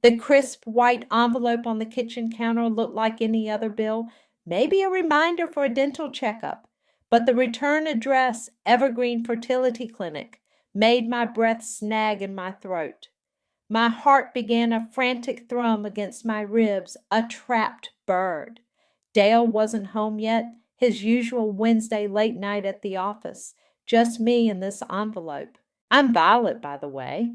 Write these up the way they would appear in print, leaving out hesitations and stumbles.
The crisp white envelope on the kitchen counter looked like any other bill, maybe a reminder for a dental checkup. But the return address, Evergreen Fertility Clinic, made my breath snag in my throat. My heart began a frantic thrum against my ribs, a trapped bird. Dale wasn't home yet, his usual Wednesday late night at the office. Just me and this envelope. I'm Violet, by the way.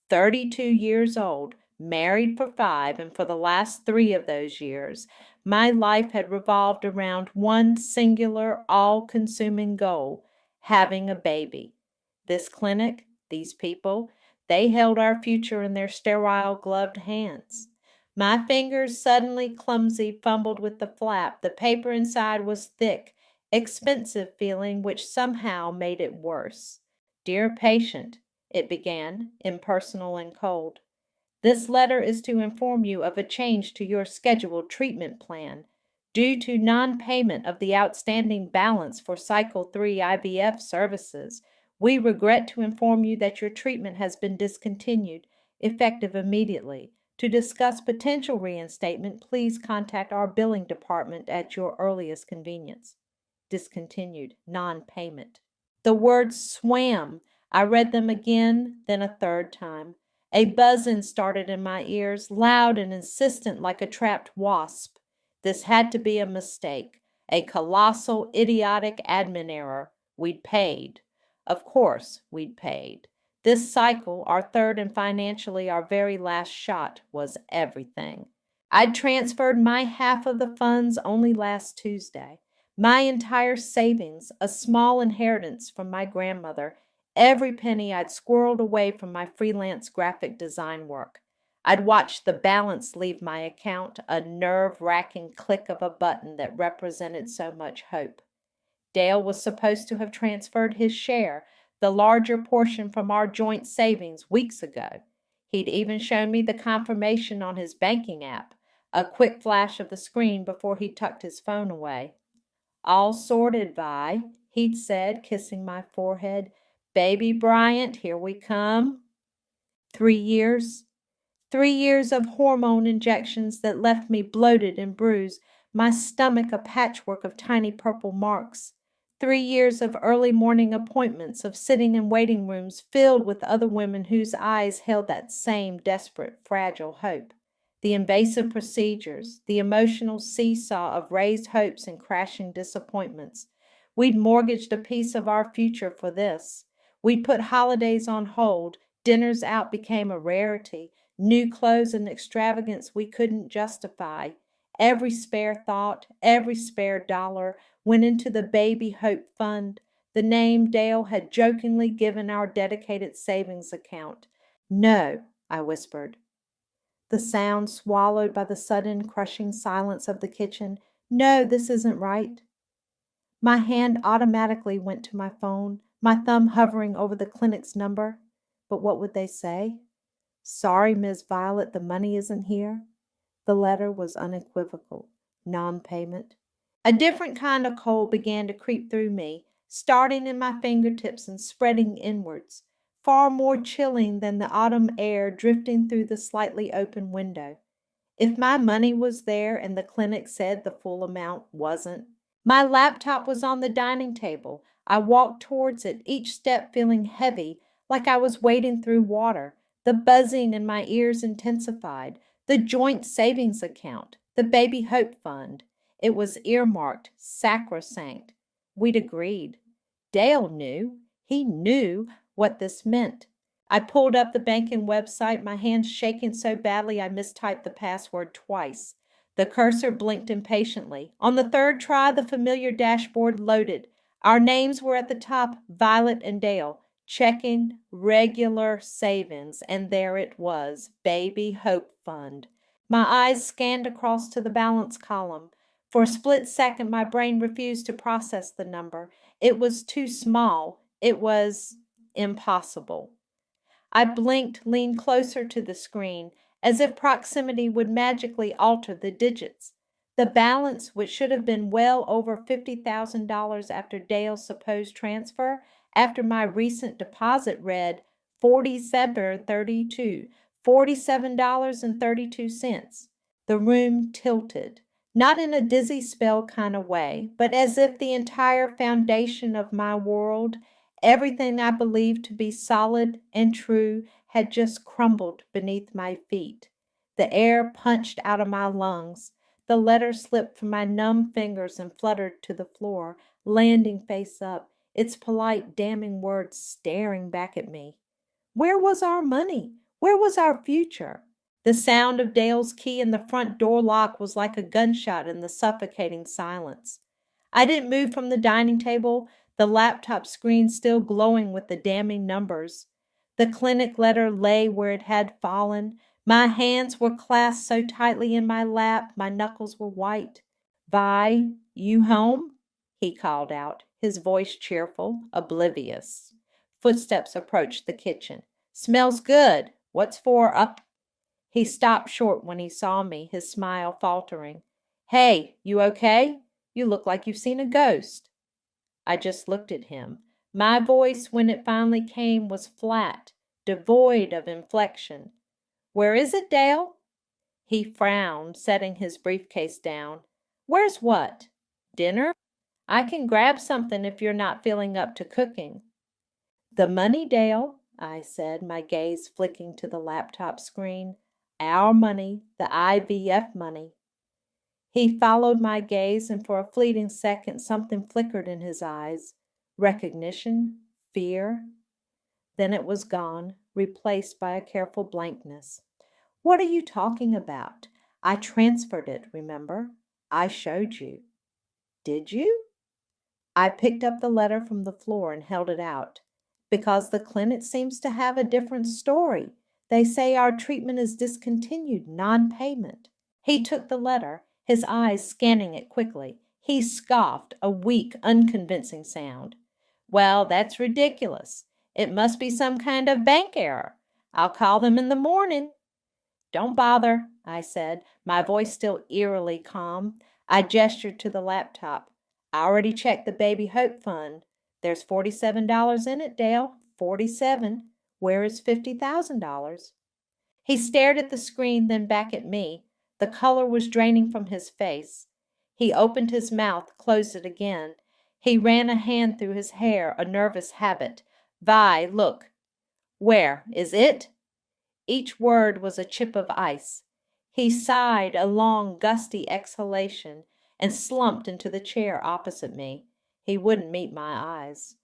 32 years old, married for 5, and for the last 3 of those years, my life had revolved around one singular, all-consuming goal: having a baby. This clinic, these people, they held our future in their sterile, gloved hands. My fingers, suddenly clumsy, fumbled with the flap. The paper inside was thick, expensive feeling, which somehow made it worse. Dear patient, it began, impersonal and cold. This letter is to inform you of a change to your scheduled treatment plan. Due to non-payment of the outstanding balance for Cycle 3 IVF services, we regret to inform you that your treatment has been discontinued, effective immediately. To discuss potential reinstatement, please contact our billing department at your earliest convenience. Discontinued, non-payment. The words swam. I read them again, then a third time. A buzzing started in my ears, loud and insistent like a trapped wasp. This had to be a mistake, a colossal, idiotic admin error. We'd paid. Of course, we'd paid. This cycle, our third and financially our very last shot, was everything. I'd transferred my half of the funds only last Tuesday. My entire savings, a small inheritance from my grandmother, every penny I'd squirreled away from my freelance graphic design work. I'd watched the balance leave my account, a nerve-wracking click of a button that represented so much hope. Dale was supposed to have transferred his share, the larger portion from our joint savings, weeks ago. He'd even shown me the confirmation on his banking app, a quick flash of the screen before he tucked his phone away. All sorted, Vi, he'd said, kissing my forehead. Baby Bryant, here we come. 3 years. 3 years of hormone injections that left me bloated and bruised, my stomach a patchwork of tiny purple marks. 3 years of early morning appointments, of sitting in waiting rooms filled with other women whose eyes held that same desperate, fragile hope. The invasive procedures, the emotional seesaw of raised hopes and crashing disappointments. We'd mortgaged a piece of our future for this. We'd put holidays on hold, dinners out became a rarity, new clothes and extravagance we couldn't justify. Every spare thought, every spare dollar went into the Baby Hope Fund, the name Dale had jokingly given our dedicated savings account. No, I whispered. The sound swallowed by the sudden crushing silence of the kitchen. No, this isn't right. My hand automatically went to my phone, my thumb hovering over the clinic's number. But what would they say? Sorry, Miss Violet, the money isn't here. The letter was unequivocal. Non-payment. A different kind of cold began to creep through me, starting in my fingertips and spreading inwards, far more chilling than the autumn air drifting through the slightly open window. If my money was there and the clinic said the full amount wasn't. My laptop was on the dining table. I walked towards it, each step feeling heavy, like I was wading through water. The buzzing in my ears intensified. The joint savings account, the Baby Hope Fund. It was earmarked, sacrosanct. We'd agreed. Dale knew. He knew what this meant. I pulled up the banking website, my hands shaking so badly I mistyped the password twice. The cursor blinked impatiently. On the third try, the familiar dashboard loaded. Our names were at the top, Violet and Dale. Checking regular savings, and there it was, Baby Hope Fund. My eyes scanned across to the balance column. For a split second, my brain refused to process the number. It was too small. It was impossible. I blinked, leaned closer to the screen, as if proximity would magically alter the digits. The balance, which should have been well over $50,000 after Dale's supposed transfer, after my recent deposit, read 4732, $47.32. The room tilted, not in a dizzy spell kind of way, but as if the entire foundation of my world, everything I believed to be solid and true, had just crumbled beneath my feet. The air punched out of my lungs. The letter slipped from my numb fingers and fluttered to the floor, landing face up, its polite, damning words staring back at me. Where was our money? Where was our future? The sound of Dale's key in the front door lock was like a gunshot in the suffocating silence. I didn't move from the dining table, the laptop screen still glowing with the damning numbers. The clinic letter lay where it had fallen. My hands were clasped so tightly in my lap, my knuckles were white. Vi, you home? He called out, his voice cheerful, oblivious. Footsteps approached the kitchen. Smells good. What's for up? He stopped short when he saw me, his smile faltering. Hey, you okay? You look like you've seen a ghost. I just looked at him. My voice, when it finally came, was flat, devoid of inflection. Where is it, Dale? He frowned, setting his briefcase down. Where's what? Dinner? I can grab something if you're not feeling up to cooking. The money, Dale, I said, my gaze flicking to the laptop screen. Our money, the IVF money. He followed my gaze, and for a fleeting second something flickered in his eyes. Recognition? Fear? Then it was gone, replaced by a careful blankness. What are you talking about? I transferred it, remember? I showed you. Did you? I picked up the letter from the floor and held it out. Because the clinic seems to have a different story. They say our treatment is discontinued, non-payment. He took the letter, his eyes scanning it quickly. He scoffed, a weak, unconvincing sound. Well, that's ridiculous. It must be some kind of bank error. I'll call them in the morning. Don't bother, I said, my voice still eerily calm. I gestured to the laptop. I already checked the Baby Hope Fund. There's $47 in it, Dale. 47. Where is $50,000? He stared at the screen, then back at me. The color was draining from his face. He opened his mouth, closed it again. He ran a hand through his hair, a nervous habit. Vi, look. Where? Is it? Each word was a chip of ice. He sighed a long, gusty exhalation and slumped into the chair opposite me. He wouldn't meet my eyes.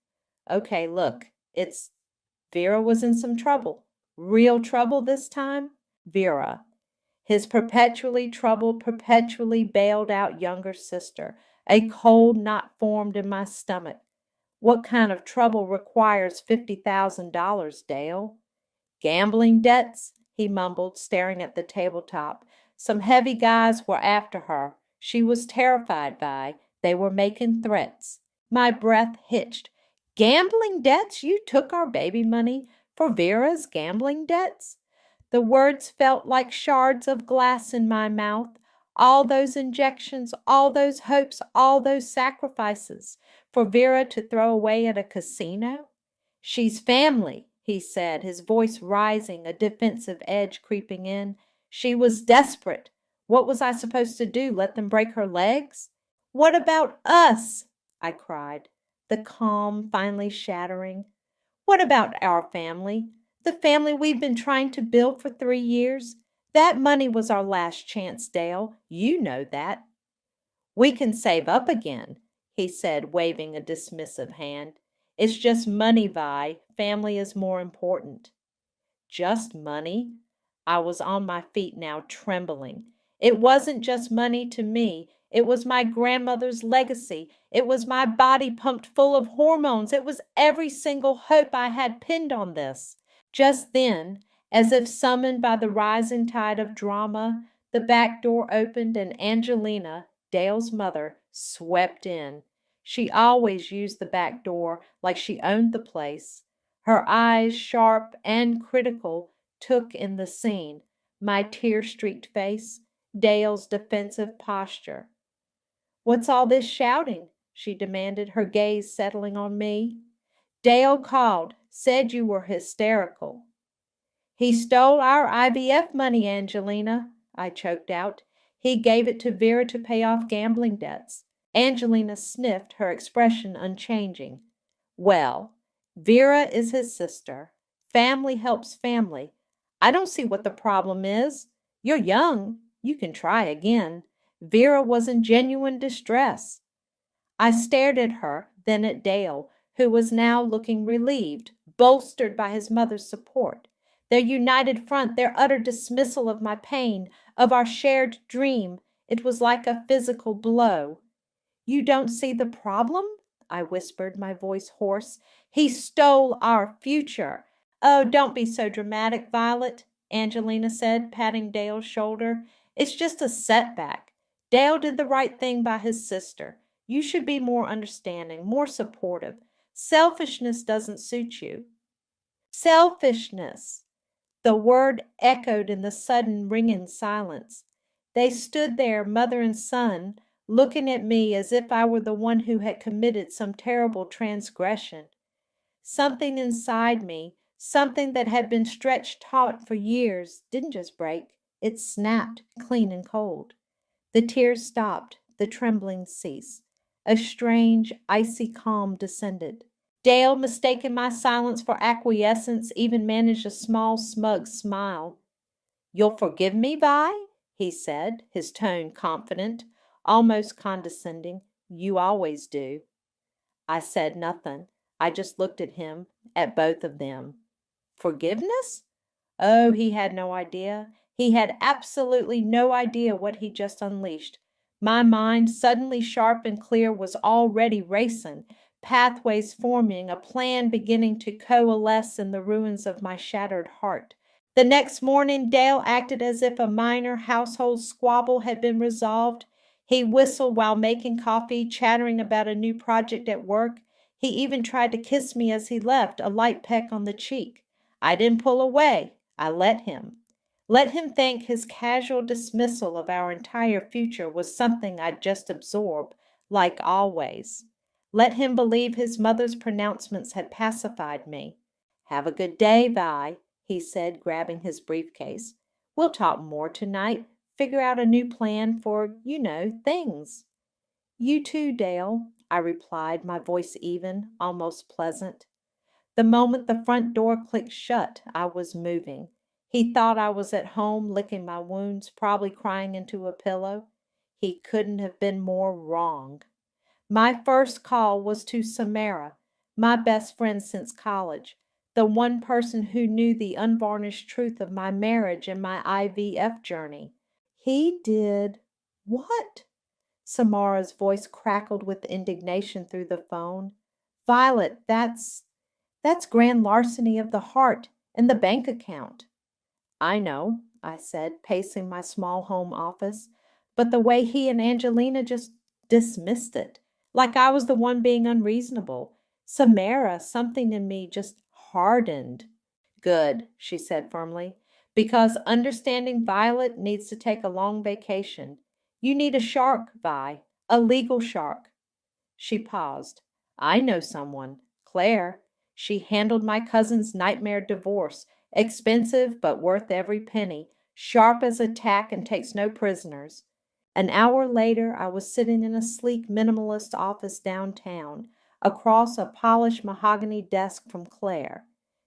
Okay, look, Vera was in some trouble. Real trouble this time? Vera. His perpetually troubled, perpetually bailed out younger sister. A cold knot formed in my stomach. What kind of trouble requires $50,000, Dale? Gambling debts, he mumbled, staring at the tabletop. Some heavy guys were after her. She was terrified by. They were making threats. My breath hitched. Gambling debts? You took our baby money for Vera's gambling debts? The words felt like shards of glass in my mouth. All those injections, all those hopes, all those sacrifices for Vera to throw away at a casino? She's family, he said, his voice rising, a defensive edge creeping in. She was desperate. What was I supposed to do, let them break her legs? What about us? I cried, the calm finally shattering. What about our family? The family we've been trying to build for 3 years? That money was our last chance, Dale. You know that. We can save up again, he said, waving a dismissive hand. It's just money, Vi. Family is more important. Just money? I was on my feet now, trembling. It wasn't just money to me. It was my grandmother's legacy. It was my body pumped full of hormones. It was every single hope I had pinned on this. Just then, as if summoned by the rising tide of drama, the back door opened and Angelina, Dale's mother, swept in. She always used the back door like she owned the place. Her eyes, sharp and critical, took in the scene, my tear-streaked face, Dale's defensive posture. What's all this shouting? She demanded, her gaze settling on me. Dale called, said you were hysterical. He stole our IVF money, Angelina, I choked out. He gave it to Vera to pay off gambling debts. Angelina sniffed, her expression unchanging. Well, Vera is his sister. Family helps family. I don't see what the problem is. You're young. You can try again. Vera was in genuine distress. I stared at her, then at Dale, who was now looking relieved, bolstered by his mother's support. Their united front, their utter dismissal of my pain, of our shared dream, it was like a physical blow. You don't see the problem? I whispered, my voice hoarse. He stole our future. Oh, don't be so dramatic, Violet, Angelina said, patting Dale's shoulder. It's just a setback. Dale did the right thing by his sister. You should be more understanding, more supportive. Selfishness doesn't suit you. Selfishness! The word echoed in the sudden ringing silence. They stood there, mother and son, looking at me as if I were the one who had committed some terrible transgression. Something inside me, something that had been stretched taut for years, didn't just break, it snapped clean and cold. The tears stopped, the trembling ceased. A strange, icy calm descended. Dale, mistaking my silence for acquiescence, even managed a small, smug smile. You'll forgive me, Vi? He said, his tone confident, almost condescending. You always do. I said nothing. I just looked at him, at both of them. Forgiveness? Oh, he had no idea. He had absolutely no idea what he just unleashed. My mind, suddenly sharp and clear, was already racing, pathways forming, a plan beginning to coalesce in the ruins of my shattered heart. The next morning, Dale acted as if a minor household squabble had been resolved. He whistled while making coffee, chattering about a new project at work. He even tried to kiss me as he left, a light peck on the cheek. I didn't pull away. I let him. Let him think his casual dismissal of our entire future was something I'd just absorbed, like always. Let him believe his mother's pronouncements had pacified me. Have a good day, Vi, he said, grabbing his briefcase. We'll talk more tonight, figure out a new plan for, things. You too, Dale, I replied, my voice even, almost pleasant. The moment the front door clicked shut, I was moving. He thought I was at home licking my wounds, probably crying into a pillow. He couldn't have been more wrong. My first call was to Samara, my best friend since college, the one person who knew the unvarnished truth of my marriage and my IVF journey. He did what? Samara's voice crackled with indignation through the phone. Violet, that's grand larceny of the heart and the bank account. I know, I said, pacing my small home office, but the way he and Angelina just dismissed it, like I was the one being unreasonable. Samara, something in me just hardened. Good, she said firmly, because understanding Violet needs to take a long vacation. You need a shark, Vi, a legal shark. She paused. I know someone. Claire. She handled my cousin's nightmare divorce. Expensive, but worth every penny. Sharp as a tack and takes no prisoners. An hour later, I was sitting in a sleek minimalist office downtown, across a polished mahogany desk from Claire.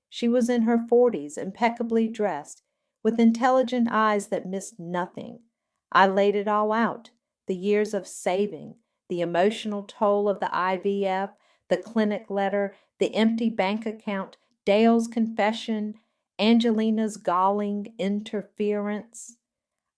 She was in her 40s, impeccably dressed, with intelligent eyes that missed nothing. I laid it all out, the years of saving, the emotional toll of the IVF, the clinic letter, the empty bank account, Dale's confession, Angelina's galling interference.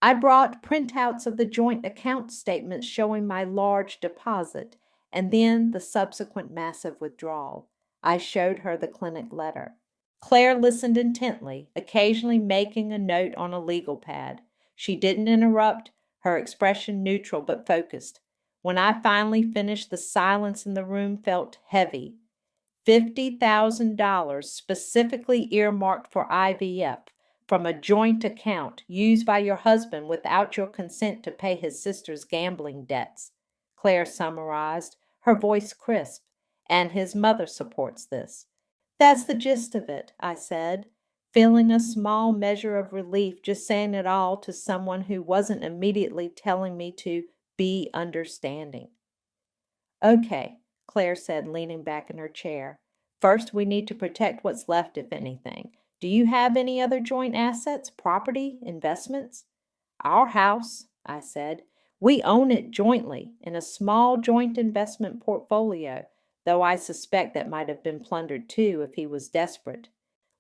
I brought printouts of the joint account statements showing my large deposit and then the subsequent massive withdrawal. I showed her the clinic letter. Claire listened intently, occasionally making a note on a legal pad. She didn't interrupt, her expression neutral but focused. When I finally finished, the silence in the room felt heavy. $50,000 specifically earmarked for IVF from a joint account used by your husband without your consent to pay his sister's gambling debts, Claire summarized, her voice crisp, and his mother supports this. That's the gist of it, I said. feeling a small measure of relief just saying it all to someone who wasn't immediately telling me to be understanding. Okay, Claire said, leaning back in her chair. First, we need to protect what's left, if anything. Do you have any other joint assets, property, investments? Our house, I said. We own it jointly in a small joint investment portfolio, though I suspect that might have been plundered too if he was desperate.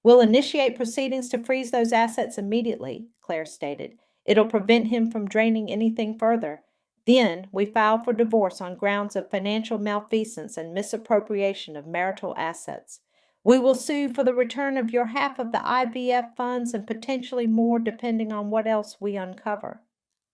We'll initiate proceedings to freeze those assets immediately, Claire stated. It'll prevent him from draining anything further. Then we file for divorce on grounds of financial malfeasance and misappropriation of marital assets. We will sue for the return of your half of the IVF funds and potentially more depending on what else we uncover.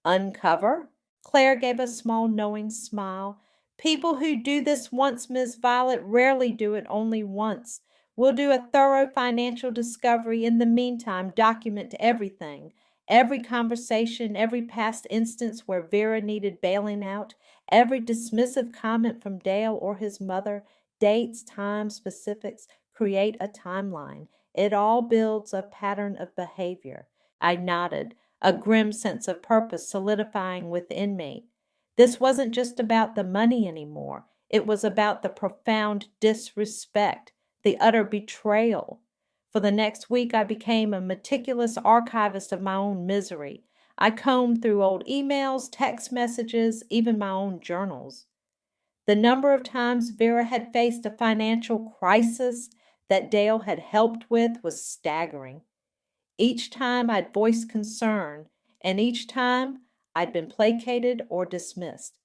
Uncover? Claire gave a small knowing smile. People who do this once, Miss Violet, rarely do it only once. We'll do a thorough financial discovery. In the meantime, document everything. Every conversation, every past instance where Vera needed bailing out, every dismissive comment from Dale or his mother, dates, times, specifics, create a timeline. It all builds a pattern of behavior. I nodded, a grim sense of purpose solidifying within me. This wasn't just about the money anymore. It was about the profound disrespect, the utter betrayal. For the next week, I became a meticulous archivist of my own misery. I combed through old emails, text messages, even my own journals. The number of times Vera had faced a financial crisis that Dale had helped with was staggering. Each time I'd voiced concern, and each time I'd been placated or dismissed.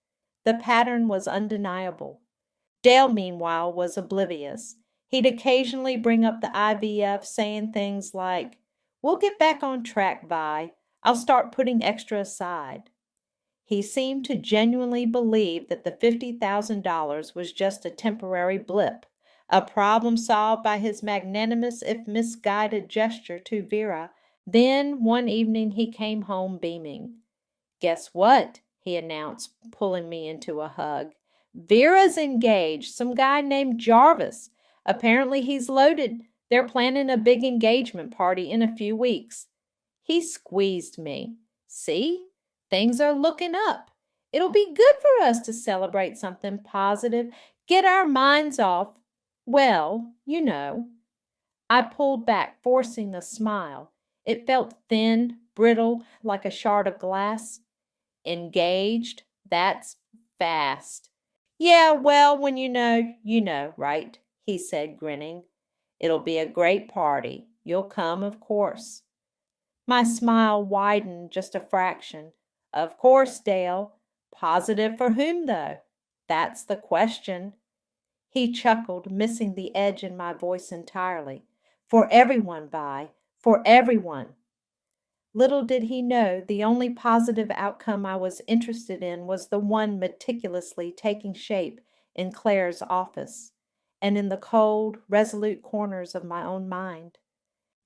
The pattern was undeniable. Dale, meanwhile, was oblivious. He'd occasionally bring up the IVF, saying things like, "We'll get back on track, Vi. I'll start putting extra aside." He seemed to genuinely believe that the $50,000 was just a temporary blip, a problem solved by his magnanimous if misguided gesture to Vera. Then one evening he came home beaming. "Guess what?" he announced, pulling me into a hug. "Vera's engaged. Some guy named Jarvis. Apparently he's loaded. They're planning a big engagement party in a few weeks." He squeezed me. "See? Things are looking up. It'll be good for us to celebrate something positive, get our minds off, well, you know." I pulled back, forcing a smile. It felt thin, brittle, like a shard of glass. "Engaged? That's fast." "Yeah, well, when you know, right?" he said, grinning. "It'll be a great party. You'll come, of course." My smile widened just a fraction. "Of course, Dale. Positive for whom, though? That's the question." He chuckled, missing the edge in my voice entirely. "For everyone, Vi. For everyone." Little did he know the only positive outcome I was interested in was the one meticulously taking shape in Claire's office and in the cold, resolute corners of my own mind.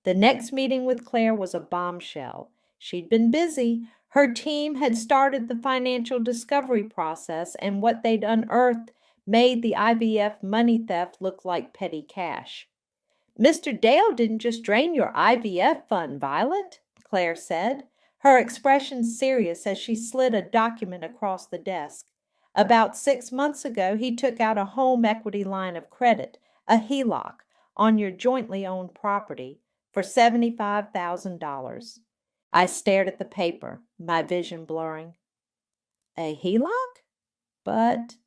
The next meeting with Claire was a bombshell. She'd been busy. Her team had started the financial discovery process, and what they'd unearthed made the IVF money theft look like petty cash. "Mr. Dale didn't just drain your IVF fund, Violet," Claire said, her expression serious as she slid a document across the desk. "About 6 months ago, he took out a home equity line of credit, a HELOC, on your jointly owned property for $75,000. I stared at the paper, my vision blurring. "A HELOC? But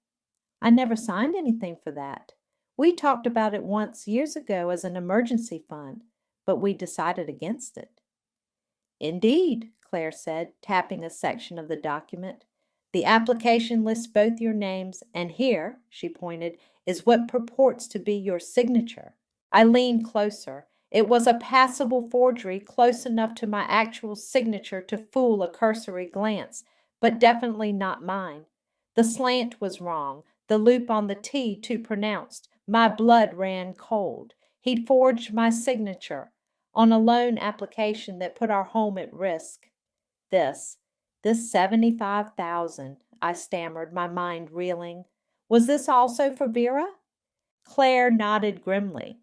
I never signed anything for that. We talked about it once years ago as an emergency fund, but we decided against it." "Indeed," Claire said, tapping a section of the document. "The application lists both your names, and here," she pointed, "is what purports to be your signature." I leaned closer. It was a passable forgery, close enough to my actual signature to fool a cursory glance, but definitely not mine. The slant was wrong, the loop on the T too pronounced. My blood ran cold. He'd forged my signature on a loan application that put our home at risk. This 75,000, I stammered, my mind reeling. Was this also for Vera? Claire nodded grimly.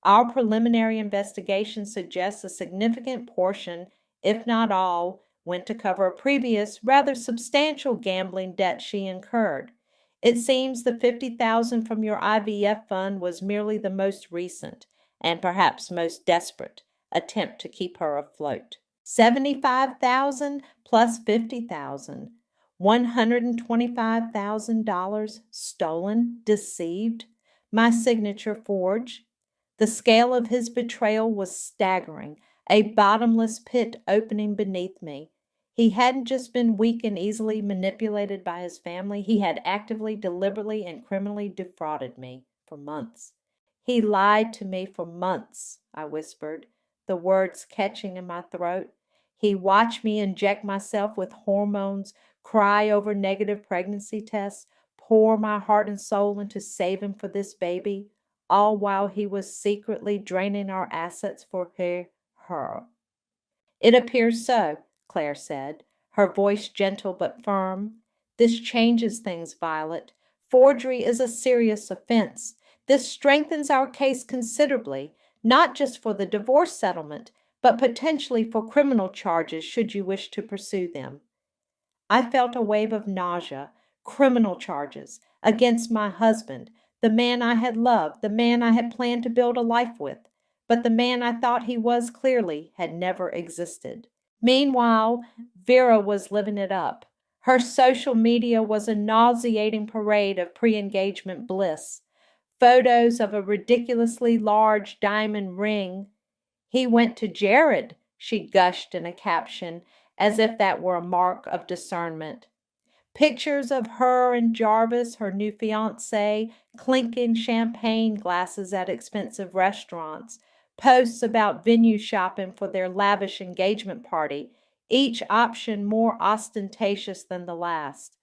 Our preliminary investigation suggests a significant portion, if not all, went to cover a previous, rather substantial gambling debt she incurred. It seems the 50,000 from your IVF fund was merely the most recent, and perhaps most desperate, attempt to keep her afloat. 75,000 plus 50,000. $125,000 stolen, deceived, my signature forged. The scale of his betrayal was staggering, a bottomless pit opening beneath me. He hadn't just been weak and easily manipulated by his family, he had actively, deliberately, and criminally defrauded me for months. He lied to me for months, I whispered, the words catching in my throat. He watched me inject myself with hormones, cry over negative pregnancy tests, pour my heart and soul into saving for this baby, all while he was secretly draining our assets for her. It appears so, Claire said, her voice gentle but firm. This changes things, Violet. Forgery is a serious offense. This strengthens our case considerably, not just for the divorce settlement, but potentially for criminal charges should you wish to pursue them. I felt a wave of nausea, criminal charges, against my husband, the man I had loved, the man I had planned to build a life with, but the man I thought he was clearly had never existed. Meanwhile, Vera was living it up. Her social media was a nauseating parade of pre-engagement bliss. Photos of a ridiculously large diamond ring. He went to Jared, she gushed in a caption, as if that were a mark of discernment. Pictures of her and Jarvis, her new fiancé, clinking champagne glasses at expensive restaurants, posts about venue shopping for their lavish engagement party, each option more ostentatious than the last.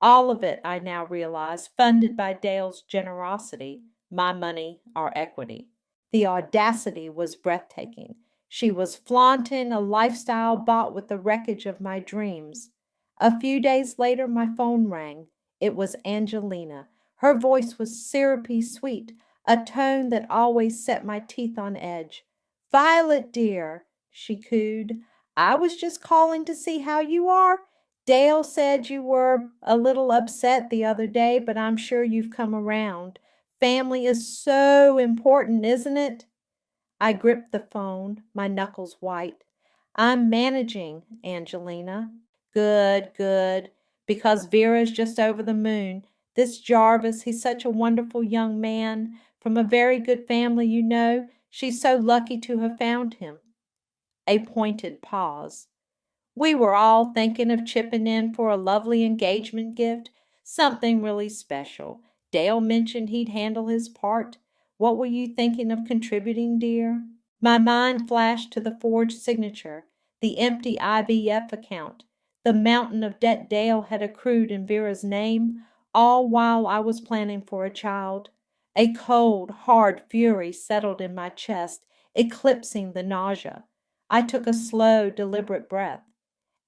All of it, I now realize, funded by Dale's generosity, my money, our equity. The audacity was breathtaking. She was flaunting a lifestyle bought with the wreckage of my dreams. A few days later, my phone rang. It was Angelina. Her voice was syrupy sweet, a tone that always set my teeth on edge. "Violet, dear," she cooed, "I was just calling to see how you are. Dale said you were a little upset the other day, but I'm sure you've come around. Family is so important, isn't it?" I gripped the phone, my knuckles white. "I'm managing, Angelina." "Good, good, because Vera's just over the moon. This Jarvis, he's such a wonderful young man, from a very good family, you know. She's so lucky to have found him." A pointed pause. "We were all thinking of chipping in for a lovely engagement gift, something really special. Dale mentioned he'd handle his part. What were you thinking of contributing, dear?" My mind flashed to the forged signature, the empty IVF account, the mountain of debt Dale had accrued in Vera's name, all while I was planning for a child. A cold, hard fury settled in my chest, eclipsing the nausea. I took a slow, deliberate breath.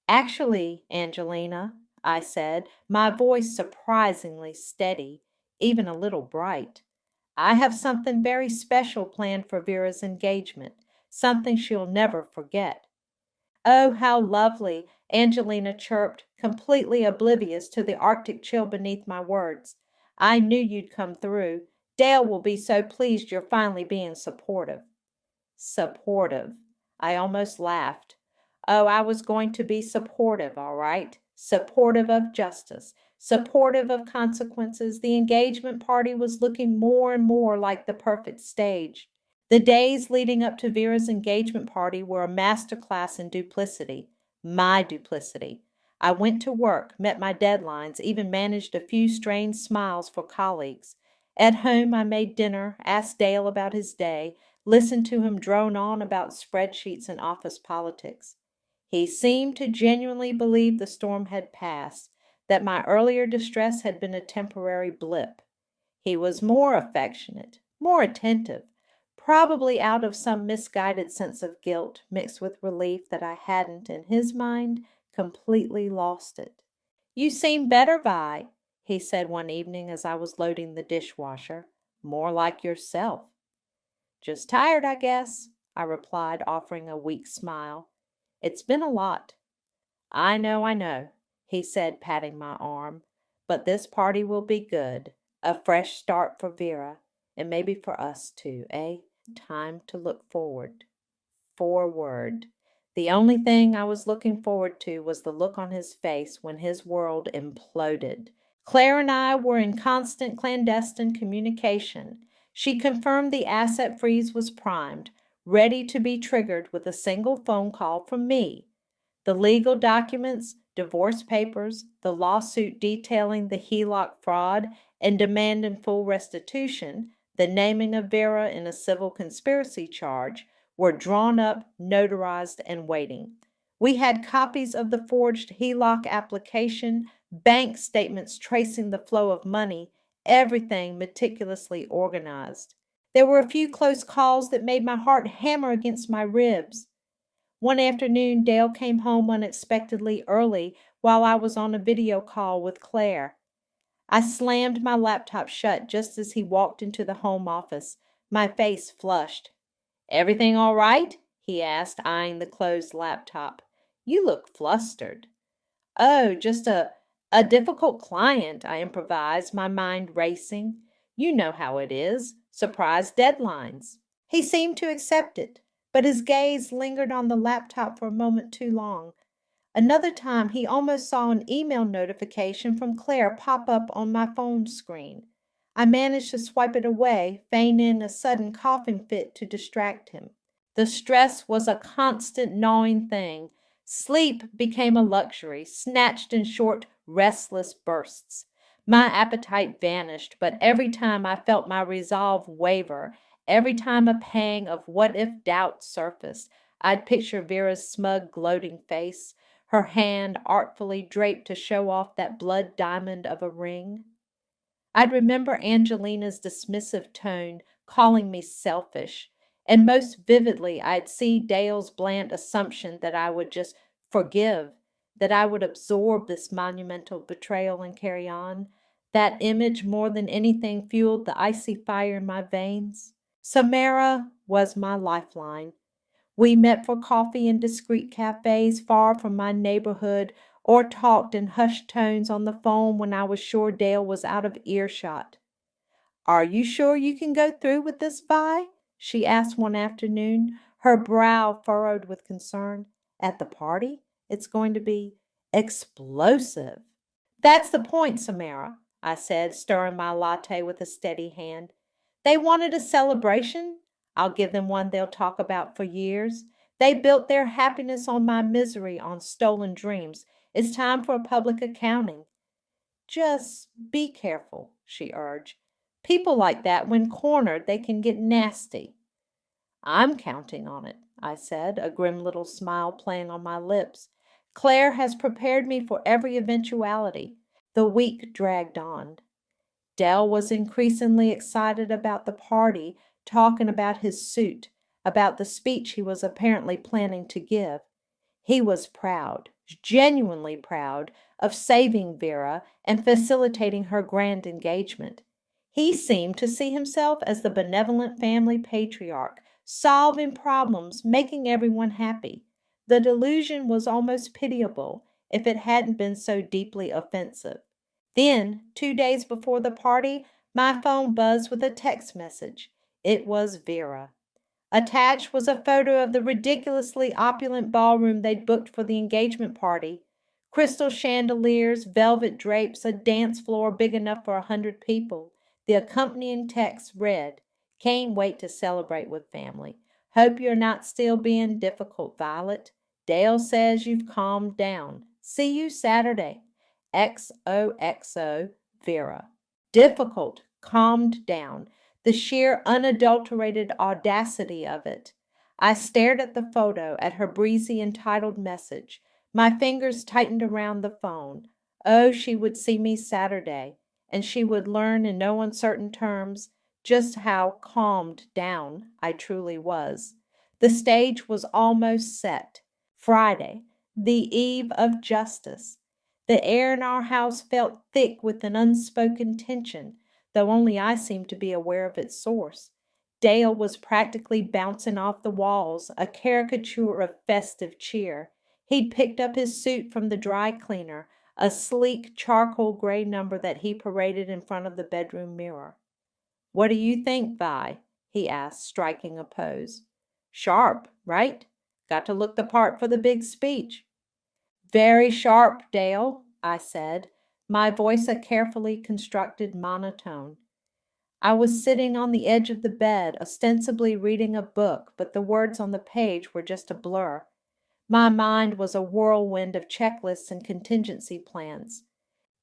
"Actually, Angelina," I said, my voice surprisingly steady, even a little bright, "I have something very special planned for Vera's engagement, something she'll never forget." "Oh, how lovely," Angelina chirped, completely oblivious to the Arctic chill beneath my words. "I knew you'd come through. Dale will be so pleased you're finally being supportive." Supportive. I almost laughed. Oh, I was going to be supportive, all right. Supportive of justice, supportive of consequences. The engagement party was looking more and more like the perfect stage. The days leading up to Vera's engagement party were a master class in duplicity, my duplicity. I went to work, met my deadlines, even managed a few strained smiles for colleagues. At home, I made dinner, asked Dale about his day, listened to him drone on about spreadsheets and office politics. He seemed to genuinely believe the storm had passed, that my earlier distress had been a temporary blip. He was more affectionate, more attentive, probably out of some misguided sense of guilt mixed with relief that I hadn't, in his mind, completely lost it. "You seem better, Vi," he said one evening as I was loading the dishwasher. "More like yourself." Just tired, I guess, I replied, offering a weak smile. It's been a lot. I know, he said, patting my arm. But this party will be good. A fresh start for Vera, and maybe for us too, eh? Time to look forward. Forward. The only thing I was looking forward to was the look on his face when his world imploded. Claire and I were in constant clandestine communication. She confirmed the asset freeze was primed, ready to be triggered with a single phone call from me. The legal documents, divorce papers, the lawsuit detailing the HELOC fraud and demanding full restitution, the naming of Vera in a civil conspiracy charge, were drawn up, notarized, and waiting. We had copies of the forged HELOC application, bank statements tracing the flow of money, everything meticulously organized. There were a few close calls that made my heart hammer against my ribs. One afternoon, Dale came home unexpectedly early while I was on a video call with Claire. I slammed my laptop shut just as he walked into the home office, my face flushed. Everything all right? He asked, eyeing the closed laptop. You look flustered. Oh, just a difficult client, I improvised, my mind racing. You know how it is. Surprise deadlines. He seemed to accept it, but his gaze lingered on the laptop for a moment too long. Another time, he almost saw an email notification from Claire pop up on my phone screen. I managed to swipe it away, feigning a sudden coughing fit to distract him. The stress was a constant gnawing thing. Sleep became a luxury, snatched in short, restless bursts. My appetite vanished, but every time I felt my resolve waver, every time a pang of what-if doubt surfaced, I'd picture Vera's smug, gloating face, her hand artfully draped to show off that blood diamond of a ring. I'd remember Angelina's dismissive tone, calling me selfish, and most vividly I'd see Dale's bland assumption that I would just forgive, that I would absorb this monumental betrayal and carry on. That image more than anything fueled the icy fire in my veins. Samara was my lifeline. We met for coffee in discreet cafes far from my neighborhood, or talked in hushed tones on the phone when I was sure Dale was out of earshot. Are you sure you can go through with this, Vi? She asked one afternoon, her brow furrowed with concern. At the party? It's going to be explosive. That's the point, Samara, I said, stirring my latte with a steady hand. They wanted a celebration. I'll give them one they'll talk about for years. They built their happiness on my misery, on stolen dreams. It's time for a public accounting. Just be careful, she urged. People like that, when cornered, they can get nasty. I'm counting on it, I said, a grim little smile playing on my lips. Claire has prepared me for every eventuality. The week dragged on. Dell was increasingly excited about the party, talking about his suit, about the speech he was apparently planning to give. He was proud, genuinely proud, of saving Vera and facilitating her grand engagement. He seemed to see himself as the benevolent family patriarch, solving problems, making everyone happy. The delusion was almost pitiable if it hadn't been so deeply offensive. Then, 2 days before the party, my phone buzzed with a text message. It was Vera. Attached was a photo of the ridiculously opulent ballroom they'd booked for the engagement party. Crystal chandeliers, velvet drapes, a dance floor big enough for 100 people. The accompanying text read, Can't wait to celebrate with family. Hope you're not still being difficult, Violet. Dale says you've calmed down. See you Saturday. XOXO, Vera. Difficult, calmed down. The sheer unadulterated audacity of it. I stared at the photo, at her breezy entitled message. My fingers tightened around the phone. Oh, she would see me Saturday, and she would learn in no uncertain terms just how calmed down I truly was. The stage was almost set. Friday, the eve of justice. The air in our house felt thick with an unspoken tension, though only I seemed to be aware of its source. Dale was practically bouncing off the walls, a caricature of festive cheer. He'd picked up his suit from the dry cleaner, a sleek charcoal gray number that he paraded in front of the bedroom mirror. "What do you think, Vi?" he asked, striking a pose. "Sharp, right? Got to look the part for the big speech." "Very sharp, Dale," I said, my voice a carefully constructed monotone. I was sitting on the edge of the bed, ostensibly reading a book, but the words on the page were just a blur. My mind was a whirlwind of checklists and contingency plans.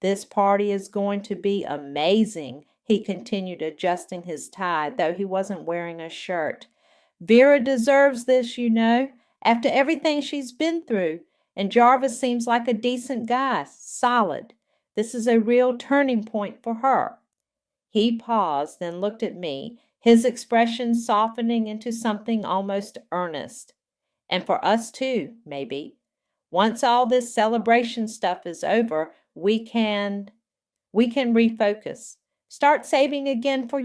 "This party is going to be amazing," he continued, adjusting his tie, though he wasn't wearing a shirt. "Vera deserves this, you know, after everything she's been through, and Jarvis seems like a decent guy, solid. This is a real turning point for her." He paused, then looked at me, his expression softening into something almost earnest. "And for us too, maybe. Once all this celebration stuff is over, we can refocus. Start saving again for,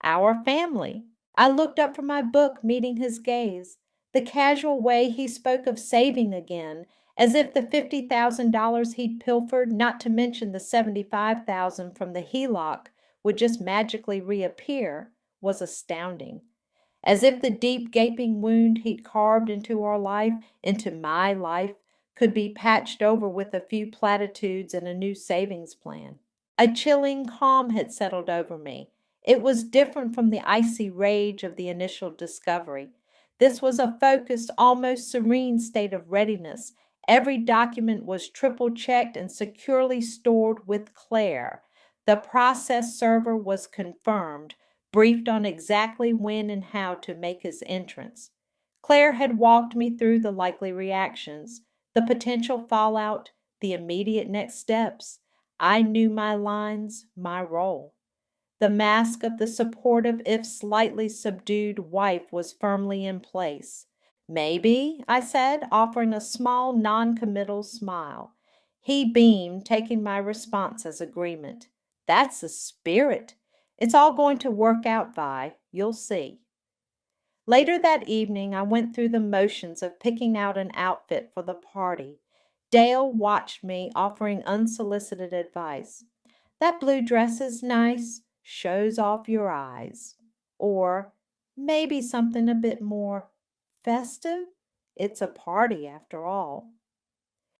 our family." I looked up from my book, meeting his gaze. The casual way he spoke of saving again, as if the $50,000 he'd pilfered, not to mention the $75,000 from the HELOC, would just magically reappear, was astounding. As if the deep gaping wound he'd carved into our life, into my life, could be patched over with a few platitudes and a new savings plan. A chilling calm had settled over me. It was different from the icy rage of the initial discovery. This was a focused, almost serene state of readiness. Every document was triple-checked and securely stored with Claire. The process server was confirmed, briefed on exactly when and how to make his entrance. Claire had walked me through the likely reactions, the potential fallout, the immediate next steps. I knew my lines, my role. The mask of the supportive, if slightly subdued, wife was firmly in place. "Maybe," I said, offering a small, non-committal smile. He beamed, taking my response as agreement. "That's the spirit. It's all going to work out, Vi. You'll see." Later that evening, I went through the motions of picking out an outfit for the party. Dale watched me, offering unsolicited advice. "That blue dress is nice, shows off your eyes." Or, "Maybe something a bit more festive? It's a party after all."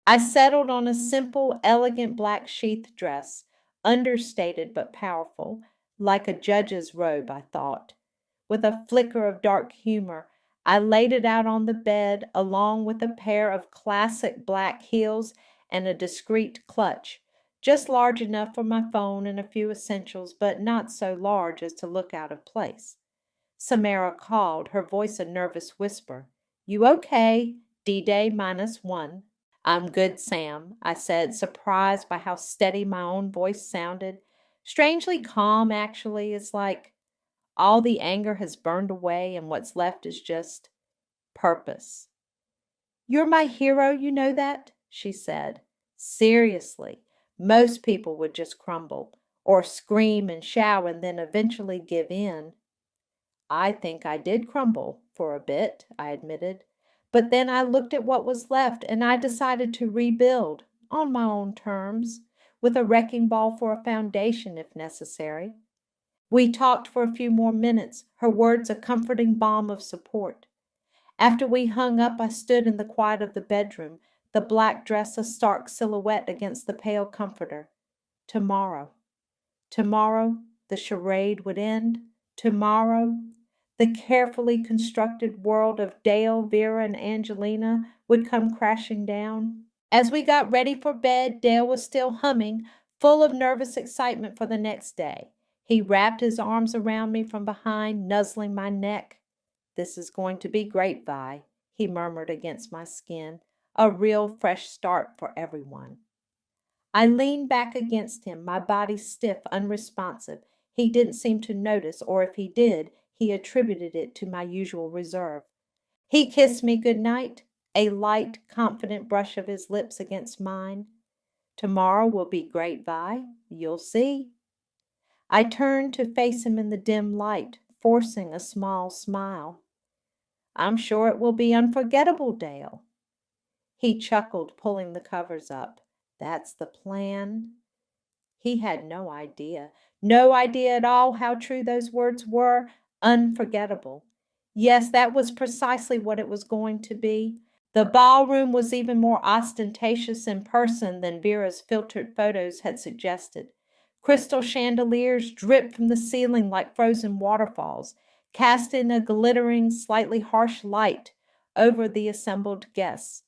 I settled on a simple, elegant black sheath dress, understated but powerful, like a judge's robe, I thought. With a flicker of dark humor, I laid it out on the bed, along with a pair of classic black heels and a discreet clutch, just large enough for my phone and a few essentials, but not so large as to look out of place. Samara called, her voice a nervous whisper. "You okay? D-Day -1. "I'm good, Sam," I said, surprised by how steady my own voice sounded. Strangely calm, actually. It's like all the anger has burned away and what's left is just purpose. "You're my hero, you know that?" she said. "Seriously, most people would just crumble, or scream and shout and then eventually give in." "I think I did crumble for a bit," I admitted. "But then I looked at what was left and I decided to rebuild, on my own terms, with a wrecking ball for a foundation if necessary." We talked for a few more minutes, her words a comforting balm of support. After we hung up, I stood in the quiet of the bedroom, the black dress a stark silhouette against the pale comforter. Tomorrow. Tomorrow the charade would end. Tomorrow the carefully constructed world of Dale, Vera, and Angelina would come crashing down. As we got ready for bed, Dale was still humming, full of nervous excitement for the next day. He wrapped his arms around me from behind, nuzzling my neck. "This is going to be great, Vi," he murmured against my skin. "A real fresh start for everyone." I leaned back against him, my body stiff, unresponsive. He didn't seem to notice, or if he did, he attributed it to my usual reserve. He kissed me good night, a light, confident brush of his lips against mine. "Tomorrow will be great, Vi. You'll see." I turned to face him in the dim light, forcing a small smile. I'm sure it will be unforgettable, Dale. He chuckled, pulling the covers up. That's the plan. He had no idea at all how true those words were. Unforgettable. Yes, that was precisely what it was going to be. The ballroom was even more ostentatious in person than Vera's filtered photos had suggested. Crystal chandeliers dripped from the ceiling like frozen waterfalls, casting a glittering, slightly harsh light over the assembled guests.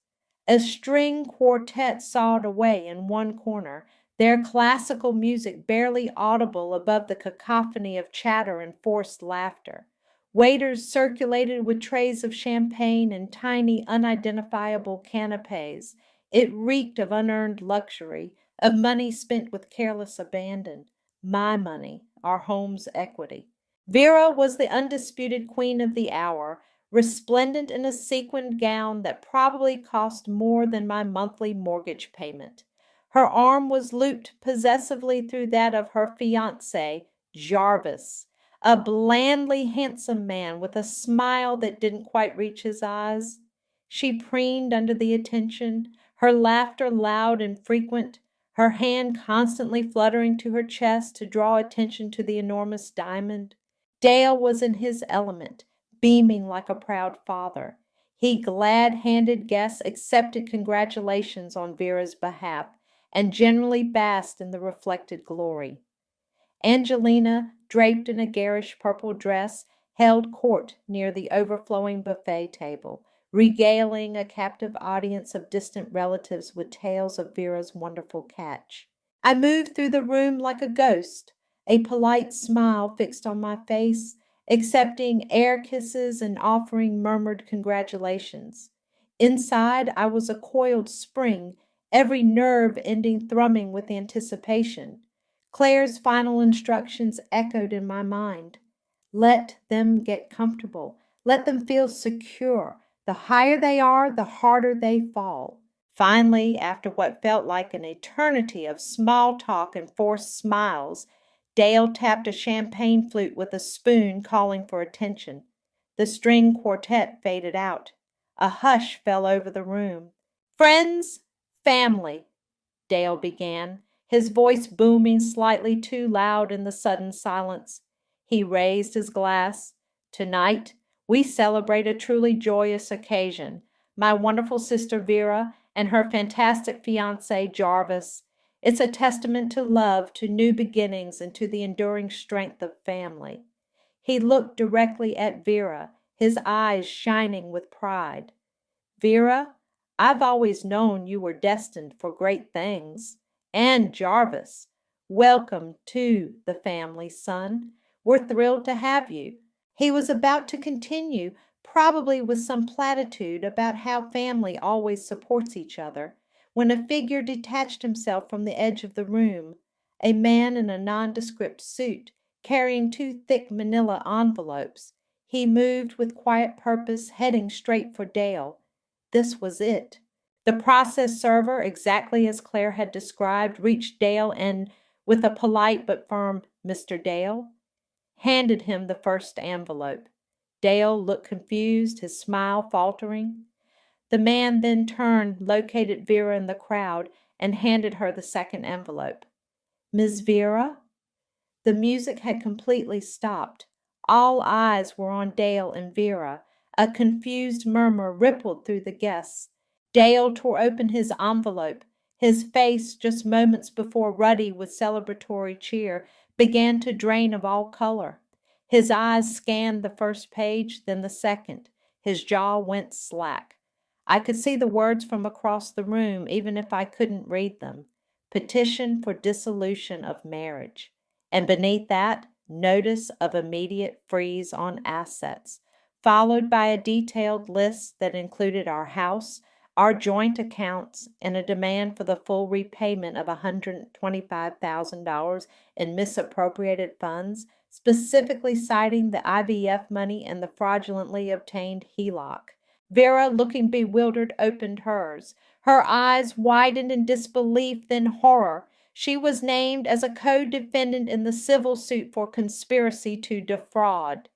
A string quartet sawed away in one corner, their classical music barely audible above the cacophony of chatter and forced laughter. Waiters circulated with trays of champagne and tiny, unidentifiable canapes. It reeked of unearned luxury, of money spent with careless abandon. My money, our home's equity. Vera was the undisputed queen of the hour, resplendent in a sequined gown that probably cost more than my monthly mortgage payment. Her arm was looped possessively through that of her fiancé, Jarvis, a blandly handsome man with a smile that didn't quite reach his eyes. She preened under the attention, her laughter loud and frequent, her hand constantly fluttering to her chest to draw attention to the enormous diamond. Dale was in his element, beaming like a proud father. He glad-handed guests accepted congratulations on Vera's behalf and generally basked in the reflected glory. Angelina, draped in a garish purple dress, held court near the overflowing buffet table, regaling a captive audience of distant relatives with tales of Vera's wonderful catch. I moved through the room like a ghost, a polite smile fixed on my face, accepting air kisses and offering murmured congratulations. Inside, I was a coiled spring, every nerve ending thrumming with anticipation. Claire's final instructions echoed in my mind. Let them get comfortable. Let them feel secure. The higher they are, the harder they fall. Finally, after what felt like an eternity of small talk and forced smiles, Dale tapped a champagne flute with a spoon, calling for attention. The string quartet faded out. A hush fell over the room. Friends, family, Dale began, his voice booming slightly too loud in the sudden silence. He raised his glass. Tonight, we celebrate a truly joyous occasion. My wonderful sister Vera and her fantastic fiancé Jarvis. It's a testament to love, to new beginnings, and to the enduring strength of family. He looked directly at Vera, his eyes shining with pride. Vera, I've always known you were destined for great things. And Jarvis, welcome to the family, son. We're thrilled to have you. He was about to continue, probably with some platitude about how family always supports each other, when a figure detached himself from the edge of the room, a man in a nondescript suit, carrying two thick manila envelopes. He moved with quiet purpose, heading straight for Dale. This was it. The process server, exactly as Claire had described, reached Dale and, with a polite but firm "Mr. Dale," handed him the first envelope. Dale looked confused, his smile faltering. The man then turned, located Vera in the crowd, and handed her the second envelope. Miss Vera? The music had completely stopped. All eyes were on Dale and Vera. A confused murmur rippled through the guests. Dale tore open his envelope. His face, just moments before ruddy with celebratory cheer, began to drain of all color. His eyes scanned the first page, then the second. His jaw went slack. I could see the words from across the room, even if I couldn't read them. Petition for dissolution of marriage. And beneath that, notice of immediate freeze on assets, followed by a detailed list that included our house, our joint accounts, and a demand for the full repayment of $125,000 in misappropriated funds, specifically citing the IVF money and the fraudulently obtained HELOC. Vera, looking bewildered, opened hers. Her eyes widened in disbelief, then horror. She was named as a co-defendant in the civil suit for conspiracy to defraud.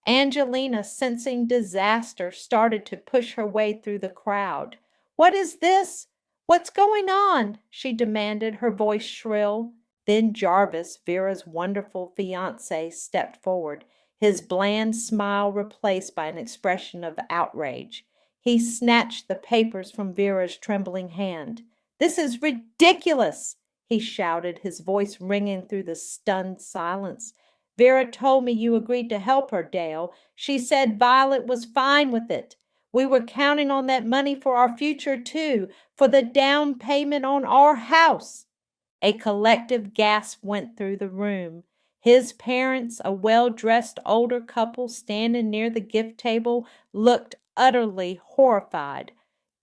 Angelina, sensing disaster, started to push her way through the crowd. "What is this? What's going on?" she demanded, her voice shrill. Then Jarvis, Vera's wonderful fiancé, stepped forward, his bland smile replaced by an expression of outrage. He snatched the papers from Vera's trembling hand. "This is ridiculous!" he shouted, his voice ringing through the stunned silence. "Vera told me you agreed to help her, Dale. She said Violet was fine with it. We were counting on that money for our future, too, for the down payment on our house." A collective gasp went through the room. His parents, a well-dressed older couple standing near the gift table, looked utterly horrified.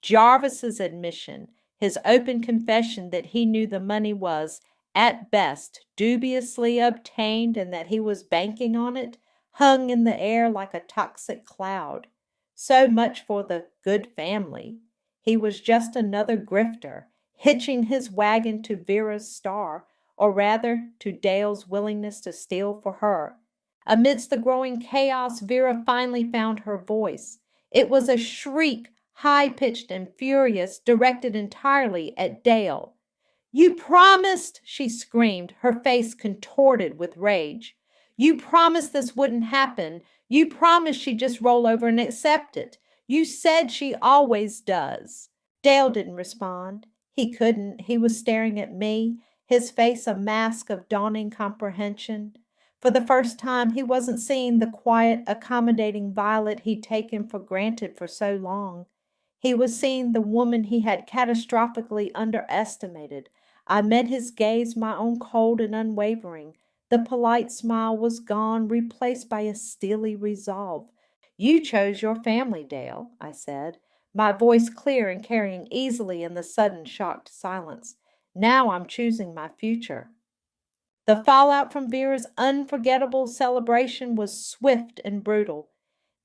Jarvis's admission, his open confession that he knew the money was, at best, dubiously obtained and that he was banking on it, hung in the air like a toxic cloud. So much for the good family. He was just another grifter, hitching his wagon to Vera's star, or rather to Dale's willingness to steal for her. Amidst the growing chaos, Vera finally found her voice. It was a shriek, high-pitched and furious, directed entirely at Dale. "You promised," she screamed, her face contorted with rage. "You promised this wouldn't happen. You promised she'd just roll over and accept it. You said she always does." Dale didn't respond. He couldn't. He was staring at me, his face a mask of dawning comprehension. For the first time, he wasn't seeing the quiet, accommodating Violet he'd taken for granted for so long. He was seeing the woman he had catastrophically underestimated. I met his gaze, my own cold and unwavering. The polite smile was gone, replaced by a steely resolve. "You chose your family, Dale," I said, my voice clear and carrying easily in the sudden shocked silence. "Now I'm choosing my future." The fallout from Vera's unforgettable celebration was swift and brutal.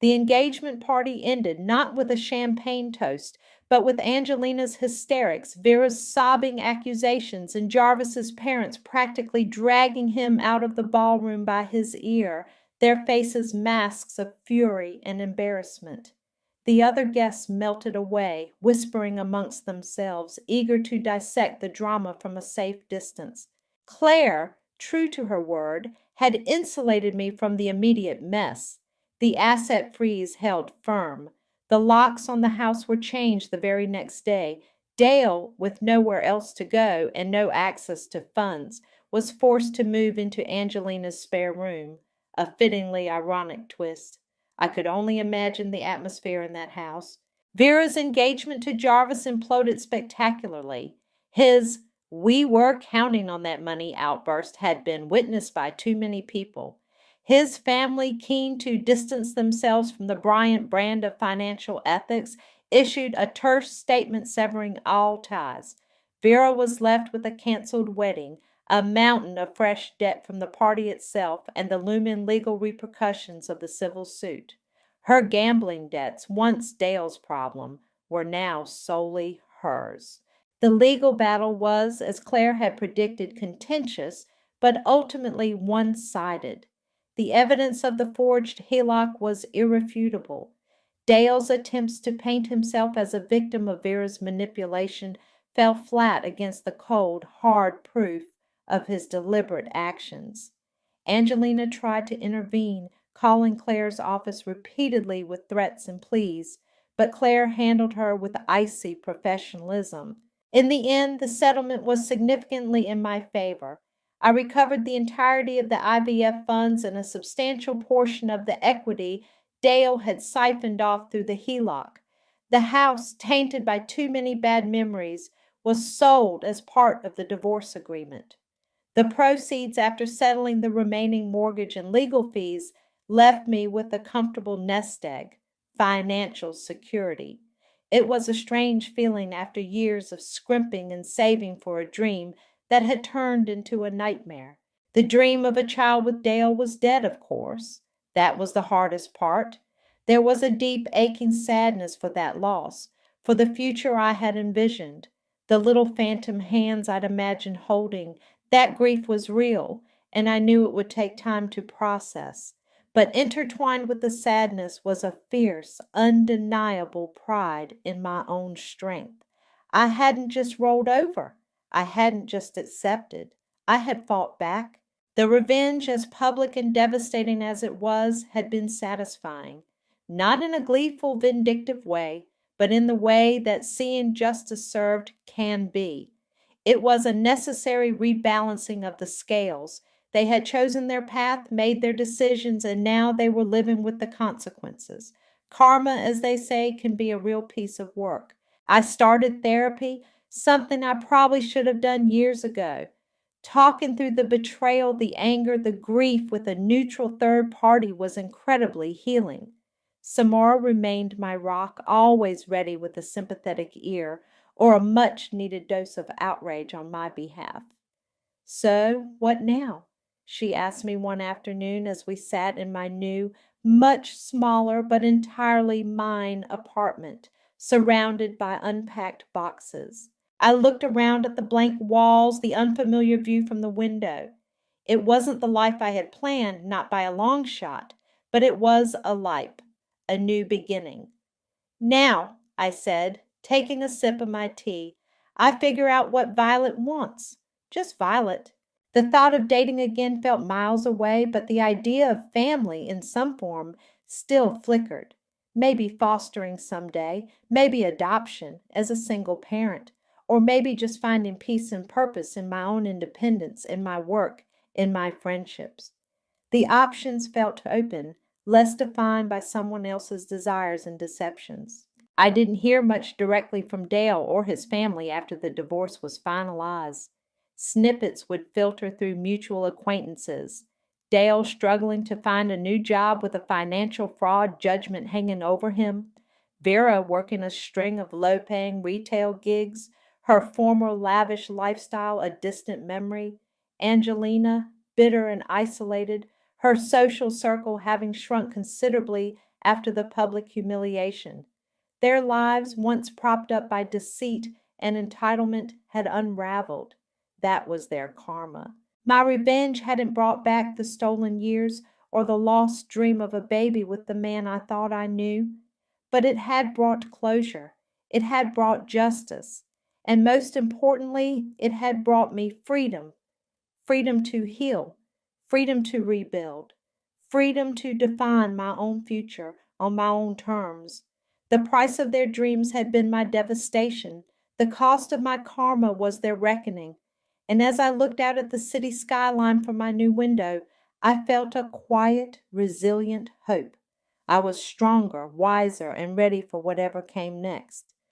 The engagement party ended not with a champagne toast, but with Angelina's hysterics, Vera's sobbing accusations, and Jarvis's parents practically dragging him out of the ballroom by his ear, their faces masks of fury and embarrassment. The other guests melted away, whispering amongst themselves, eager to dissect the drama from a safe distance. Claire, true to her word, had insulated me from the immediate mess. The asset freeze held firm. The locks on the house were changed the very next day. Dale, with nowhere else to go and no access to funds, was forced to move into Angelina's spare room. A fittingly ironic twist. I could only imagine the atmosphere in that house. Vera's engagement to Jarvis imploded spectacularly. His "we were counting on that money" outburst had been witnessed by too many people. His family, keen to distance themselves from the Bryant brand of financial ethics, issued a terse statement severing all ties. Vera was left with a canceled wedding, a mountain of fresh debt from the party itself, and the looming legal repercussions of the civil suit. Her gambling debts, once Dale's problem, were now solely hers. The legal battle was, as Claire had predicted, contentious, but ultimately one-sided. The evidence of the forged HELOC was irrefutable. Dale's attempts to paint himself as a victim of Vera's manipulation fell flat against the cold, hard proof of his deliberate actions. Angelina tried to intervene, calling Claire's office repeatedly with threats and pleas, but Claire handled her with icy professionalism. In the end, the settlement was significantly in my favor. I recovered the entirety of the IVF funds and a substantial portion of the equity Dale had siphoned off through the HELOC. The house, tainted by too many bad memories, was sold as part of the divorce agreement. The proceeds, after settling the remaining mortgage and legal fees, left me with a comfortable nest egg, financial security. It was a strange feeling after years of scrimping and saving for a dream that had turned into a nightmare. The dream of a child with Dale was dead, of course. That was the hardest part. There was a deep, aching sadness for that loss, for the future I had envisioned, the little phantom hands I'd imagined holding. That grief was real, and I knew it would take time to process. But intertwined with the sadness was a fierce, undeniable pride in my own strength. I hadn't just rolled over. I hadn't just accepted. I had fought back. The revenge, as public and devastating as it was, had been satisfying. Not in a gleeful, vindictive way, but in the way that seeing justice served can be. It was a necessary rebalancing of the scales. They had chosen their path, made their decisions, and now they were living with the consequences. Karma, as they say, can be a real piece of work. I started therapy, something I probably should have done years ago. Talking through the betrayal, the anger, the grief with a neutral third party was incredibly healing. Samara remained my rock, always ready with a sympathetic ear or a much needed dose of outrage on my behalf. So, what now? She asked me one afternoon as we sat in my new, much smaller but entirely mine apartment, surrounded by unpacked boxes. I looked around at the blank walls, the unfamiliar view from the window. It wasn't the life I had planned, not by a long shot, but it was a life, a new beginning. Now, I said, taking a sip of my tea, I figure out what Violet wants. Just Violet. The thought of dating again felt miles away, but the idea of family in some form still flickered. Maybe fostering someday, maybe adoption as a single parent, or maybe just finding peace and purpose in my own independence, in my work, in my friendships. The options felt open, less defined by someone else's desires and deceptions. I didn't hear much directly from Dale or his family after the divorce was finalized. Snippets would filter through mutual acquaintances. Dale struggling to find a new job with a financial fraud judgment hanging over him. Vera working a string of low-paying retail gigs, her former lavish lifestyle a distant memory. Angelina, bitter and isolated, her social circle having shrunk considerably after the public humiliation. Their lives, once propped up by deceit and entitlement, had unraveled. That was their karma. My revenge hadn't brought back the stolen years or the lost dream of a baby with the man I thought I knew, but it had brought closure. It had brought justice. And most importantly, it had brought me freedom. Freedom to heal, freedom to rebuild, freedom to define my own future on my own terms. The price of their dreams had been my devastation. The cost of my karma was their reckoning. And as I looked out at the city skyline from my new window, I felt a quiet, resilient hope. I was stronger, wiser, and ready for whatever came next.